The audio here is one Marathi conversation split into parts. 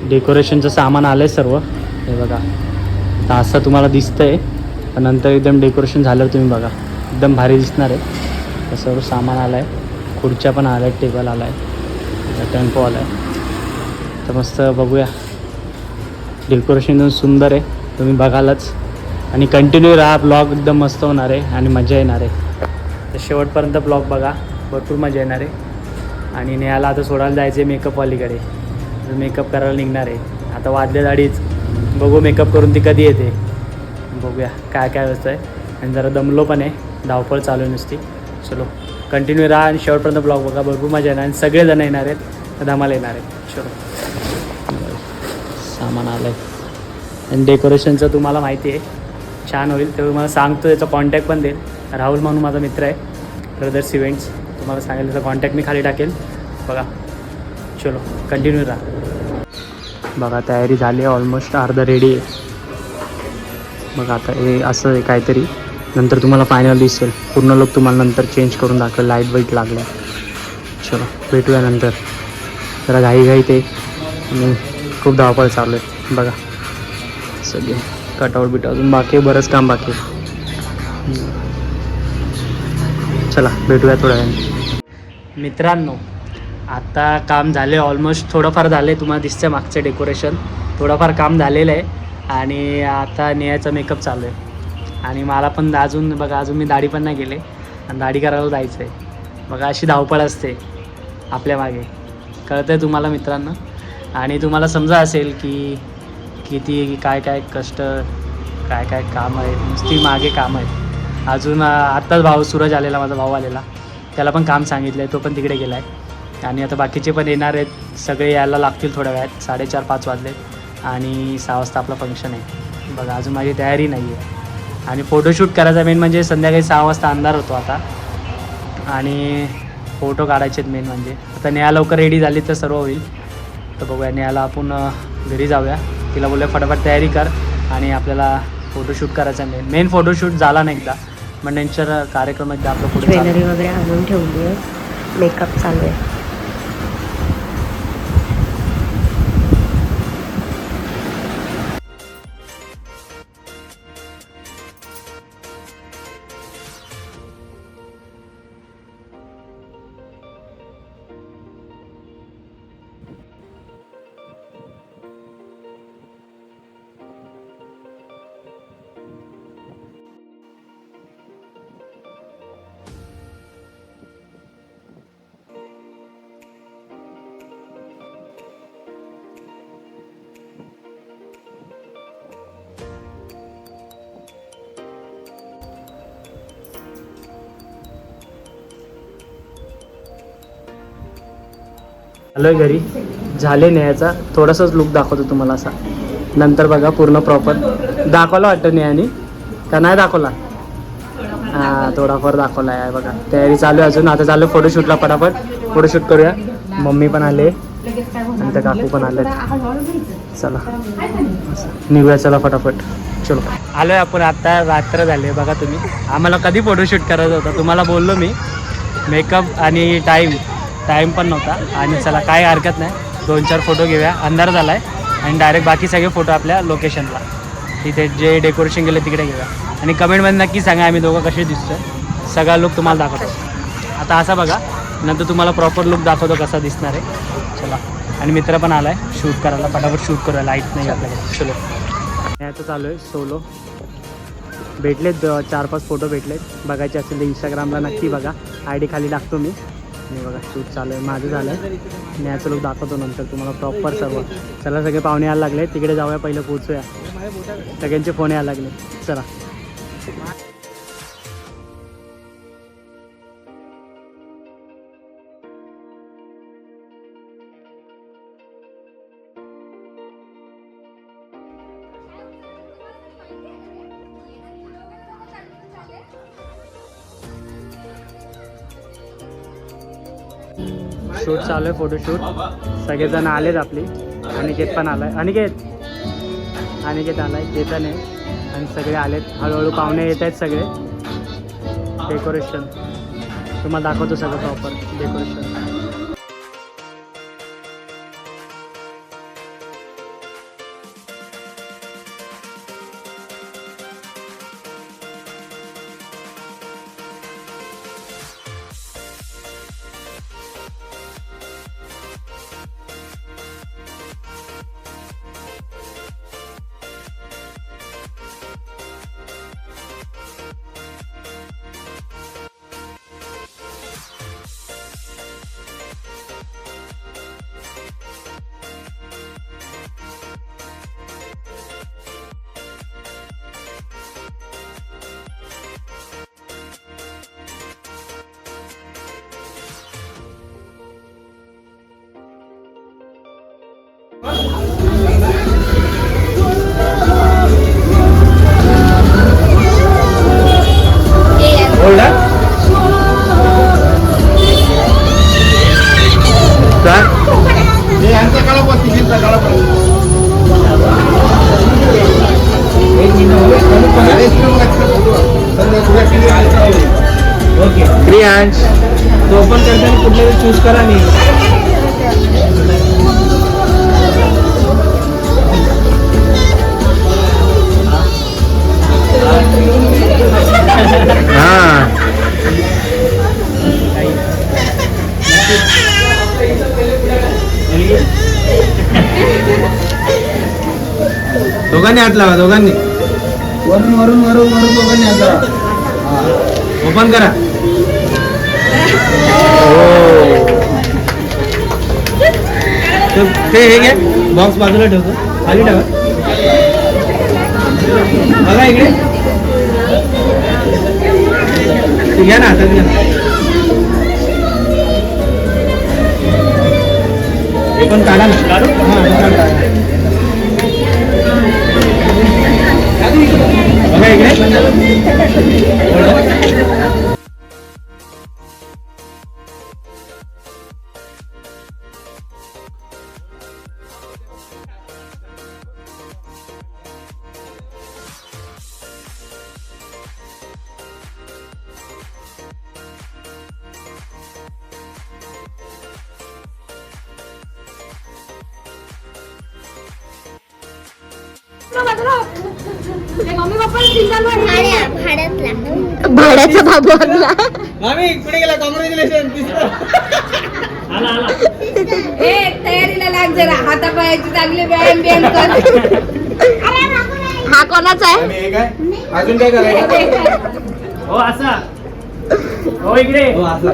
डेकोरेशनचं सामान आलं आहे सर्व, हे बघा. तर असं तुम्हाला दिसतंय, पण नंतर एकदम डेकोरेशन झाल्यावर तुम्ही बघा एकदम भारी दिसणार आहे. तर सर्व सामान आलं आहे, खुर्च्या पण आल्या आहेत, टेबल आला आहे, टेम्पो आला आहे. तर मस्त बघूया, डेकोरेशन सुंदर आहे, तुम्ही बघालच. आणि कंटिन्यू राहा, ब्लॉग एकदम मस्त होणार आहे आणि मजा येणार आहे. तर शेवटपर्यंत ब्लॉग बघा, भरपूर मजा येणार आहे. आणि नेहाला आता सोडायला जायचं आहे मेकअपवालीकडे, मेकअप करायला निघणार आहे. आता वाजले 2:30, बघू मेकअप करून ती कधी येते, बघूया काय काय होतं आहे. आणि जरा दमलो पण आहे, धावपळ चालू नसती. चलो कंटिन्यू राहा आणि शेवटपर्यंत ब्लॉग बघा, भरपूर मजा येणार. आणि सगळेजण येणार आहेत, धमाला येणार आहे. चलो, सामान आलं आहे आणि डेकोरेशनचं तुम्हाला माहिती आहे, छान होईल. ते मला सांगतो, त्याचा कॉन्टॅक्ट पण देईल. राहुल म्हणून माझा मित्र आहे, ब्रदर्स इव्हेंट्स, तुम्हाला सांगेल त्याचा कॉन्टॅक्ट मी खाली टाकेल. बघा, चलो कंटिन्यू राहा. बघा तयारी झाली आहे, ऑलमोस्ट अर्धा रेडी आहे. बघा आता हे असं आहे काहीतरी, नंतर तुम्हाला फायनल दिसेल. पूर्ण लोक तुम्हाला नंतर चेंज करून दाखवेल, लाईट वाईट लागलं. चलो भेटूया नंतर. जरा घाई ते आणि खूप धावपळ चालू आहे. बघा सगळे कटआउट बिट, अजून बाकी बरंच काम बाकी. चला भेटूया थोड्या वेळाने. मित्रांनो, आता काम झाले ऑलमोस्ट, थोडंफार झालं आहे. तुम्हाला दिसतं मागचं डेकोरेशन, थोडंफार काम झालेलं आहे. आणि आता नेहाचा मेकअप चालू आहे. आणि मला पण अजून बघा, अजून मी दाढी पण नाही केली आणि दाढी करायला जायचं आहे. बघा अशी धावपळ असते आपल्या मागे, कळतं आहे तुम्हाला मित्रांनो. आणि तुम्हाला समजा असेल की किती काय काय कष्ट, काय काय काम आहे, नुसती मागे काम आहेत. अजून आत्ताच भाऊ सूरज आलेला, माझा भाऊ आलेला, त्याला पण काम सांगितलं आहे, तो पण तिकडे गेला आहे. आणि आता बाकीचे पण येणार आहेत, सगळे यायला लागतील थोड्या वेळात. 4:30-5 वाजले आणि 6 वाजता आपलं फंक्शन आहे. बघा अजून माझी तयारी नाही आहे. आणि फोटोशूट करायचा मेन म्हणजे संध्याकाळी 6 वाजता अंधार होतो आता, आणि फोटो काढायचे मेन म्हणजे. आता नेहा लवकर रेडी झाली तर सर्व होईल. तर बघूया, नेहाला आपण घरी जाऊया, तिला बोलूया फटाफट तयारी कर आणि आपल्याला फोटोशूट करायचा. मेन फोटोशूट झाला नाही एकदा, मग नंतर कार्यक्रम एकदा आपलं पुढे. ज्वेलरी वगैरे आणून ठेवली आहे, मेकअप चालू आहे. आलोय घरी, झाले नेहाचा. थोडासाच लुक दाखवतो तुम्हाला असा, नंतर बघा पूर्ण प्रॉपर. दाखवला वाटतं नेहानी का नाही दाखवला? हां थोडाफार दाखवला आहे. बघा तयारी चालू आहे अजून. आता चालू फोटोशूटला, फटाफट फोटोशूट करूया. मम्मी पण आले आणि त्या काकू पण आले. चला निघूया, चला फटाफट. चलो आलो आहे आपण. आता रात्र झाले बघा तुम्ही. आम्हाला कधी फोटोशूट करायचा होता, तुम्हाला बोललो मी. मेकअप आणि टाईम पण नव्हता. आणि चला काय हरकत नाही, 2-4 फोटो घेऊया. अंधार झाला आहे आणि डायरेक्ट बाकी सगळे फोटो आपल्या लोकेशनला, तिथे जे डेकोरेशन केलं तिकडे घेऊया. आणि कमेंटमध्ये नक्की सांगा आम्ही दोघं कसे दिसतो. सगळा लुक तुम्हाला दाखवतो. आता असा बघा, नंतर तुम्हाला प्रॉपर लुक दाखवतो कसा दिसणार आहे. चला, आणि मित्र पण आला आहे शूट करायला, फटाफट शूट करूया. लाईट नाही आपल्याकडे. चलो याचं चालू आहे सोलो. भेटलेत 4-5 फोटो भेटलेत. बघायचे असेल तर इंस्टाग्रामला नक्की बघा, ID खाली टाकतो मी. आणि बघा शूट चालू आहे, माझं झालं आहे. न्याचं लुक दाखवतो नंतर तुम्हाला प्रॉपर सर्व. चला सगळे पाहुणे यायला लागले, तिकडे जाऊया, पहिलं पोहोचूया. सगळ्यांचे फोन यायला लागले. चला शूट चालू आहे, फोटोशूट. सगळेजण आलेत आपली. अनिकेत पण आलाय, अनिकेत आलाय, केतन आहे आणि सगळे आलेत. हळूहळू पाहुणे येत आहेत सगळे. डेकोरेशन तुम्हाला दाखवतो सगळं प्रॉपर डेकोरेशन. क्रियांश तो ओपन करताना कुठले चूज करा नाही. दोघांनी हात लावा, दोघांनी वरून वरून वरून वरून दोघांनी हात लावा. ओपन करा. ते हे घ्या, बॉक्स बाजूला ठेवतो, खाली ठेवा. बघा इकडे, घ्या ना हातात घ्या. हे पण काढा ना. बघा इकडे. भाड्याचा बाबू आणला. मामी पुढे गेला. कॉंग्रॅच्युलेशन. तयारीला लाग जरा. हातापायाची चांगली व्यायाम व्यायाम कर. हा कोणाचा आहे? हे काय अजून काय करायचं? हो असा. हो इकडे. हो असा.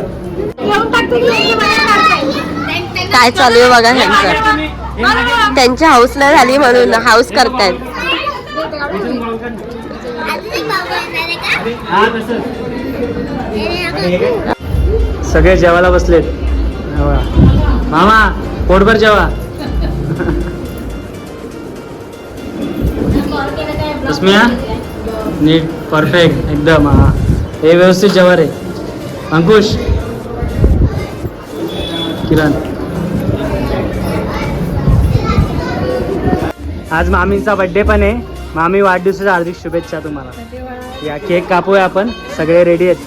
काय चालू आहे बघा ह्यांचं. त्यांची हाऊस नाही झाली म्हणून हाऊस करतायत. सगळे जेवायला बसलेत. मामा पोटभर जेवा. अस्मिया नीट परफेक्ट एकदम. हा हे व्यवस्थित जेवा रे. अंकुश, किरण. आज मामींचा बर्थडे पण आहे. मामी वाढदिवसाच्या हार्दिक शुभेच्छा तुम्हाला. या केक कापूया आपण. सगळे रेडी आहेत.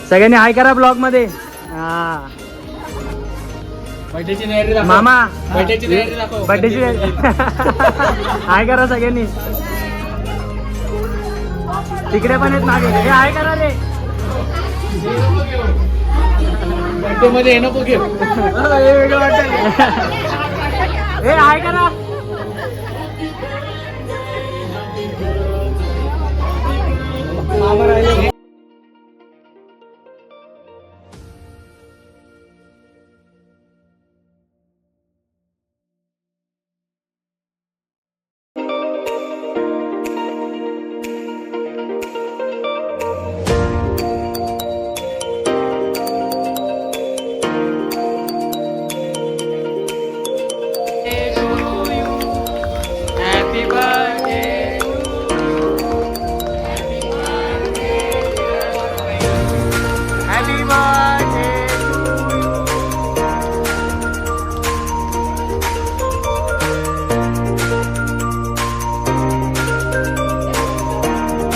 सगळ्यांनी हाय करा ब्लॉग मध्ये. हा मामा बर्थडेची हाय करा सगळ्यांनी. तिकडे पण आहेत मागे. हे हाय करा रे. बर्थडे मध्ये नको घेऊ. हे हाय करा.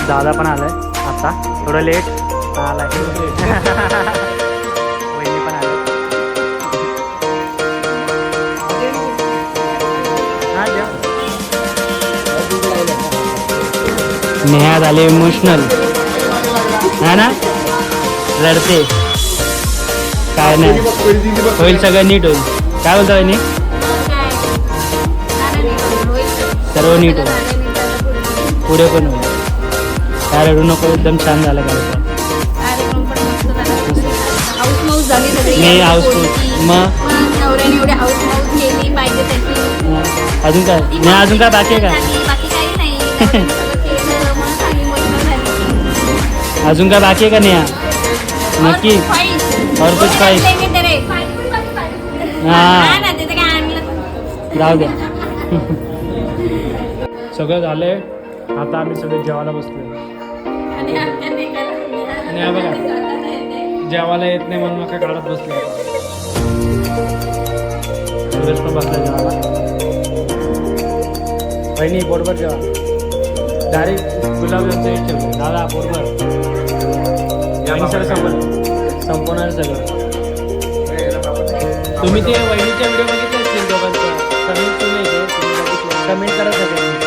दादा पण आलाय आता. थोडं लेट आलाय. वहिनी पण आलाय. नेहा झाले इमोशनल. है ना, रडते. काय नाही, होईल सगळं नीट होईल. काय बोलता वहिनी? सर्व नीट होईल. पुढे पण होईल. काय रडू नको. एकदम छान झालं कार्यक्रम. नाही हाऊसफुल. मग अजून काय नाही. अजून काय बाकी आहे का? अजून काय बाकी आहे का नेहा? नक्की. और कुछ ख्वाहिश? हाँ जाऊ द्या. सगळं झालंय, आता आम्ही सगळे जेवायला बसलोय. आणि हा बघा जेवायला येत नाही म्हणून काय काढत बसले. सुरेश पण बसला जेवायला. बहिणी बरोबर जेवा. डायरेक्ट गुलाबजामचं एक ठेवलं दादा बरोबर. आणि सगळं संपवणार सगळं. तुम्ही ते वहिनीच्या व्हिडिओ बघितले असतील दोघांचा. कमेंट तुम्ही कमेंट करा सगळ्यांनी.